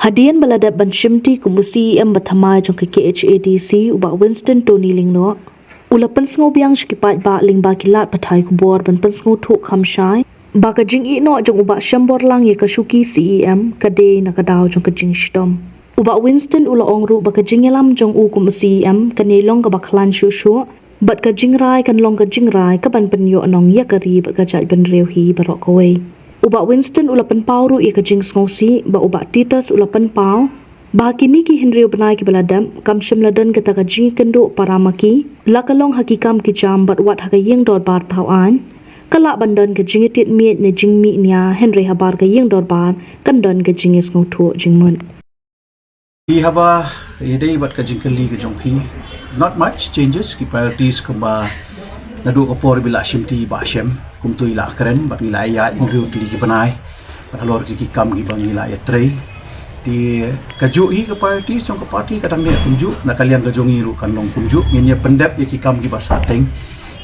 Hadian baladap ban shimti kumusi em bathamai jong ke KHADC uba Winston Tony lingno. Ula pensngo biang shikipat ba ling ba kilat pathai kubor ban pensngo thuk khamshai. Ba ka jing i no jong uba shambor lang ye ka shuki CEM ka de na ka daw jong ka jing shtom. Uba Winston ula ongru ba ka jingelam jong u kum CEM ka nelong ka ba khlain shu bat ka jingrai kan long ka jingrai ka ban penyo anong ya ka ri ba ka jai ban reu hi barok kawai. Uba Winston ula penpau ru ia ka jing sngosi ba uba Titus ula penpau ba kini ki Henry benai ki baladam kam shimladan kata ka jing kendo paramaki lakalong hakikam ki jam bat wat haka yeng dor bar thau an kala bandan ka jing tit miet ne jing mi nia Henry habar ka yeng dor bar kan don ka jing sngo thu jingmun We have a day but ka jing kali ka jong pi not much changes ki priorities kumba nadu ko por bila shimti ba shem kum tu ila karen bat nila ya inriu tili ki banai bat halor ki kam ki bang nila ya trei ti kaju i ka priorities jong ka party kadang ne kumju na kalian ka jong iru kan long kumju ngenya pendap ya ki kam ki ba sateng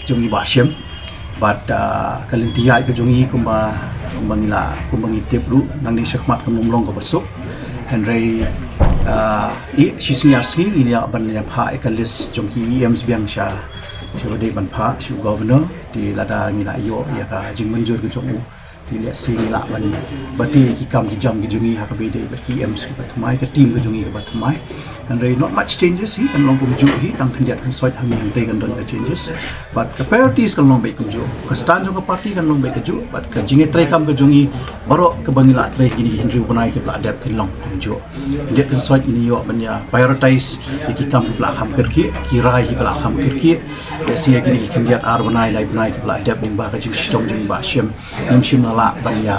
jong i ba shem bat kalian dia ka jong i kumba nila kumbang itip ru nang ni shakmat kam long ka basuk Henry i shisniarski ni ya ban ya pha ekalis jong ki ems biang sha siapa dia banpa si governor di lada ni la yo ya ka jingmyntoi ke jong di le si la ban bati ki kam ki jam ki jungi ha ka be de ki ems ki patmai ka team ke jungi ke patmai and there not much changes hi kan long ko ju hi tang khandiat kan soit ham yang te kan don ka changes but the priorities kan long be ko ju ka stand jong ka party kan long be ka ju but ka jinge trai kam ke jungi baro ke bangila trai kini Henry banai ke pla adap kan long ko ju dia kan soit ini yo ban ya prioritize ki kam ki pla ham kerki ki rai ki pla ham kerki ya sia kini khandiat ar banai lai banai ke pla adap ning ba ka jing shitong jing ba shem nim shim la ban ya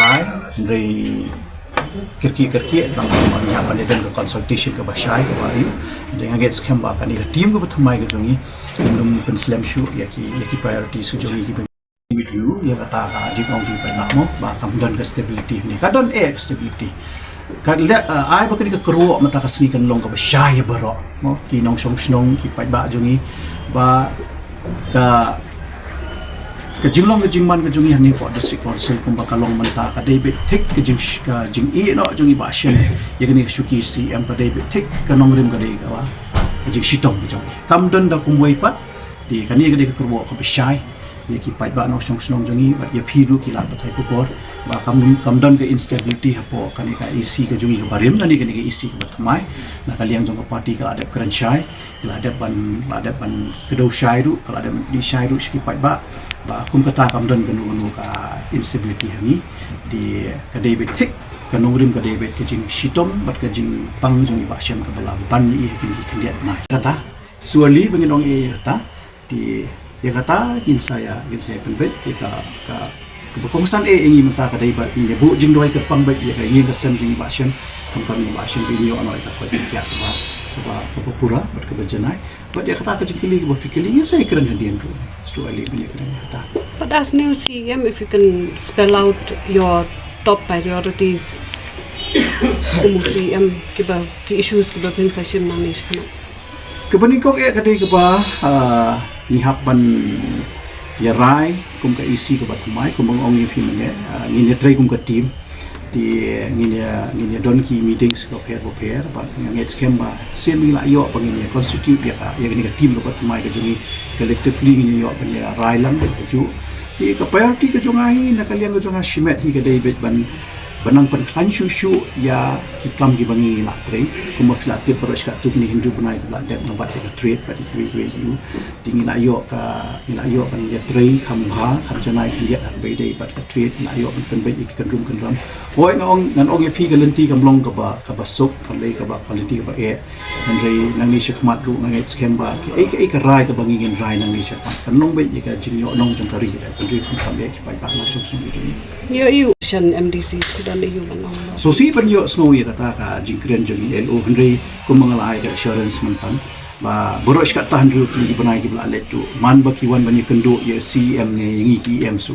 rai dari kerki nang ya ban den consultation ke basai ke bari dengan get scam ba kan ila team ko bathmai ke jungi dum pen slam shoe ya ki priority su jungi ki video ya kata ka jikong ji pa nak mo ba kam don ke stability ni ka don stability kan lihat ai ba ka kruo mata ka sni kan long ka basai baro mo ki nong snong ki pa ba jungi ba ka jinglong ke jingman ke jungi hani ko district council kum bakalong manta ka David thik ke jing e no jungi ba shen ye ke ni shuki CM ka David thik ka nongrim ka dei ka wa jing shitong ke jong kam don da kum wei pat ti ka ni ke de ka kurwo ka bishai ye ki pai ba no snong jungi ba ye phiru ki lat pathai ko kor ba kam don ke instability hapo ka ni ka EC ka jungi ka barim na ni ke EC ka bathmai na ka liang jong ka party ka adap kran shai ka adap ban kedau shai ru ka adap di shai ru ki pai ba kum kata kam don ganu ka instability hangi di ka David thik ka nongrim ka David ke jing shitom bat ka jing pang jung ba shem ka bala ban i ke ni kendiat na kata suali bangin e kata di ya kata gin saya penbet ka kebukongsan ingi mata ka David ni bu jing doi ka pang bet ya ka yin ka sem jing ba shem kam ba shem bi ni ono ka ko ya ba pura bat ka bajanai but dia kata kecil ke berfikirnya saya kira hadian tu setelah ini banyak kira kata. But as new CM, if you can spell out your top priorities, CM kiba issues kiba pensation manage kana. Kebenikok kadai kiba nihap ban ya rai kum ka isi kiba thamai kum ong ipi mane ngine trai kum ka team di ngine don ki meetings ko pair ba nget scam ba sen mi la yo pa ngine constitute ya ka ni ka team ko thamai ka jungi collectively ngine yo pa ya rai lang ko ju di ka priority ka jungai na kalian ko junga shimet hi ka David banang pan khlain shu ya hikam ki bangi la trade kuma la te peros ka tu ni Hindu banai ka dep na bat ka trade pa di ki you tingi la yo pan ya trade kham janai ki ya be dei pat ka trade la yo pan be ki kan rum hoi ngan ong pi ka lenti kam long ka ba sok ka le ka ba quality ka ba nan rei nang ni shakmat ru nang scam ba ki ka rai ka bangi ngin rai nang ni shakmat kan long be ka jing yo nong jong ka ri ka ri kam be ki pa na sung you shan MDC so si ban yo snow ya kata ka jingkren jong LO Henry kum mangalai ka assurance mantan ba boros ka tahan ru ti banai ki bla letu man ba ki wan ban kendo ya CM ne ngi ki em su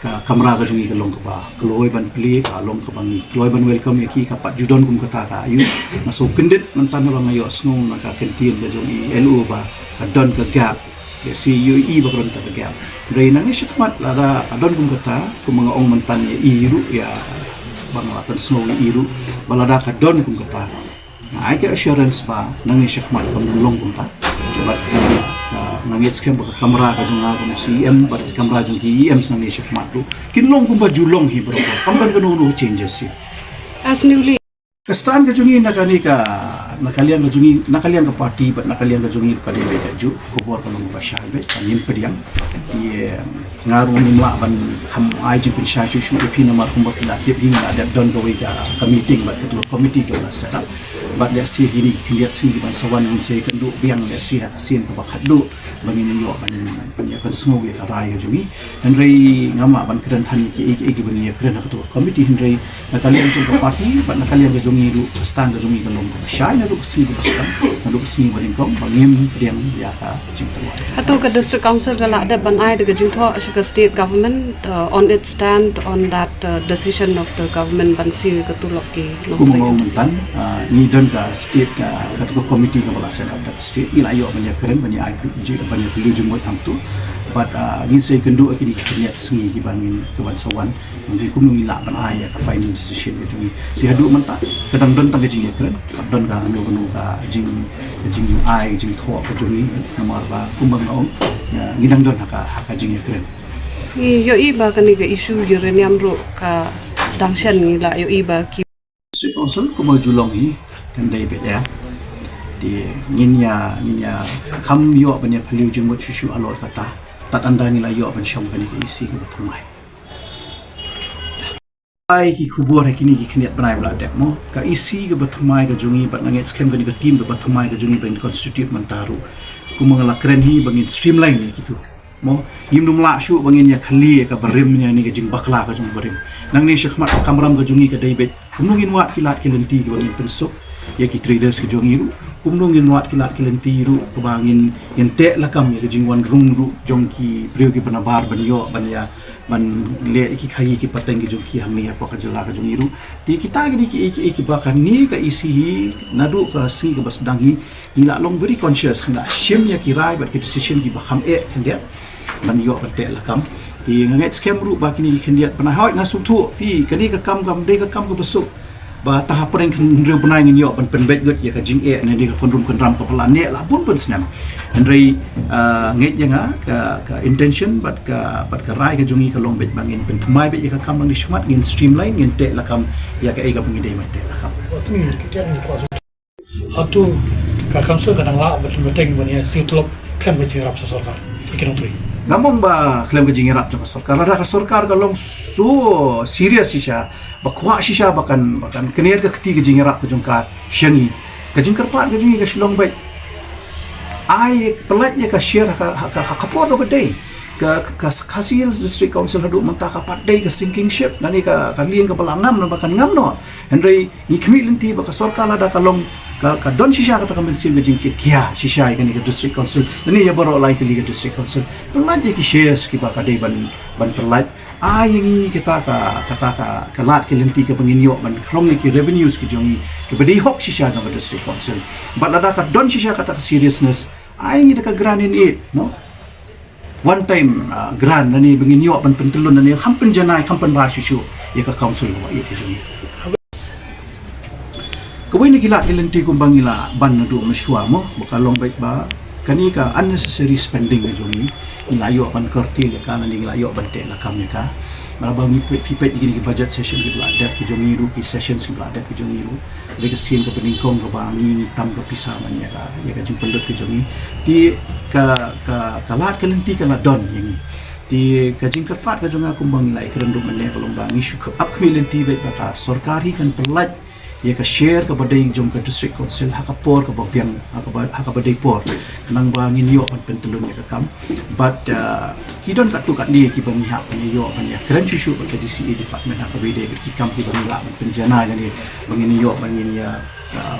ka kamera ka jungi ka long ka ba kloi ban play ka long ka bangi kloi ban welcome ya ki ka pat judon kum kata ka ayu masuk kendit mantan ba ngayo snow na ka kentin ka jungi LO ba ka don ka gap ya CUE ba kron ta gap dai nang shikmat la adon kum kata kum mga ong mantan ya iru ya bang la pen snow iru balada ka don kum kata ai ke assurance ba nangi syakmat kam long kum ta but nangit skem ba kamera ka junga kum CM ba kamera jung ki EM nangi syakmat tu kin long kum ba julong hi bro kam kan no changes si As newly Kastan ka jungi nakani ka nakalian ka party but nakalian ka jungi ka debe ka ju kubor ka nung basya be kanin pediang di ngaru ni ma ban ham ai jing pin sha shu pi namar kumba kila dip ni ada don go ka meeting but ketua committee ka set up but dia si hini kiliat sing ban sawan in se kan du biang dia si ha sin ka bakhat du bangin yo ban ya ban sngo ka rai ka jungi henry ngama ban kran than ki bani ya kran ka ketua committee henry nakalian jing ka party but nakalian ka jungi du stand ka jungi ka long shy na du sing ka baskan na du sing ban kom bangim diam ya ka jing ka Ato ka district council ka la da ban ai de jingtho ka state government on its stand on that decision of the government ban si ka tulok ki kumong tan ni don ka state ka ketua committee ka bala set up da state ila yo ban ya kran ban ya IPG ban ya lu jumot ham tu but ni say kendu akidi kinyat sengi ki bangin ke ban sawan ngi kumung ila ban ai ka final decision ka jungi ti hadu manta kadang don tang jing kran don ka anu banu ka jing ai jing tho ka jungi namar ba kumang ong ngidang don ka jing kran yo iba kan ga issue uranium ro ka dangshan ni la yo iba ki also kuma julong hi kan dai be ya di nginya kam yo ban ya phaliu jing mo chu alor kata tat anda ni la yo ban shom kan ki isi ka bathmai ai ki khubor kini ki khniat banai bla dek mo ka isi ka bathmai ka jungi bat nanget scam ka ni ka team ka bathmai ka jungi ban constitute man taru kumangala kren hi bangin streamline ni gitu mo yimdum la shu bangin ya khali ka barim ni ka jing bakla ka jung barim nang ni syakmat kamram ka jungi ka daibet kumungin wat kilat kilenti ka bangin pensuk ya ki traders ka jungi ru kumungin wat kilat kilenti ru ka bangin yente lakam ya ka jing wan rung ru jong ki priu ki panabar ban yo ban ya ban le ki khai ki pateng ki jong ki hamni apa ka jela ka jungi ru di kita ki bakan ni ka isi hi nadu ka si ka basdang hi ila long very conscious na shim ya ki rai ba ki decision ki baham kan dia ban yo pate lakam ti nget scam ru ba kini khendiat pana hoi na suthu fi kani ka kam de ka kam ka besuk ba tahap pering khendreu panai ngin yo ban penbet gut ya ka jing na ni ka konrum konram ka pala ne la pun pun snam henry nget janga ka intention but ka rai ka jungi ka long bet bangin pen thmai bet ya ka kam bang ni shmat ngin streamline ngin te lakam ya ka ega bangi dei mate lakam hatu ka council kadang la beteng bani si tulok kan beti rap sorkar ikinotri gamong ba klaim ka jingirap jang sarkar ada ka sarkar ka long so serious sisha bakwa sisha bakan kenir ka keti ka jingirap ka jong ka shangi ka jingkar pat ka jingi ka shilong bai ai pelat ya ka share ka por ka bedai ka Kasils district council hadu menta ka padai ka sinking ship nani ka lieng ka balangam na bakan ngam no henry ni kemilenti ba ka sarkar ada ka long ka don shisha ka takan bensil gajing kia shisha ikan ka district council ni ya baro lai tili ka district council pelat je ki shares ki ba ka dei ban pelat ai yang kita ka lat ki lenti ka penginyo ban krong ki revenues ki jongi ki bedei hok shisha jong ka district council but ada ka don shisha ka ta seriousness ai ni ka grand in it no one time grand nani penginyo ban pentelun nani hampen janai hampen bar shishu ya ka council wa ya ki jongi kawai ni kilat kilenti kumbang ila ban nadu masyua mo bukalong baik ba kani ka unnecessary spending na jongi ilayo ban kertil ka nani ilayo ban te la kam ka marabang pipet gini ki budget session ki bla dep ki jongi ru ki sessions ki bla dep ki jongi ru le ka sin ka peningkong ka bangi tam ka pisa man ya ka jing pendot ki jongi ti ka lat kilenti ka la don yangi ti ka jing kerpat ka jonga kumbang ila ikrendu man ne kalong bangi shu up kilenti baik ba ka sarkari kan pelat ya ka share ka badai jong ka district council hakapor ka babyang hakabadai por kanang bangin yo pan pentelun ya ka kam but kidon ka tu kat ni ki bangi hak ni yo ban ya kran chu ka DCA department hakabadai ki kam ki bangi la ban penjana ni bangin yo bangin ya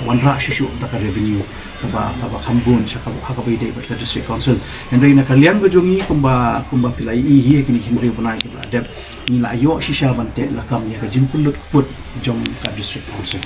wanra shu ta ka revenue ka ba hambun sa hakabadai ba ka district council henry na kalian go jongi kumba pilai hi kini henry banai ki ba dep ni la yo shisha ban te la kam ya ka jin pundut put jong ka district council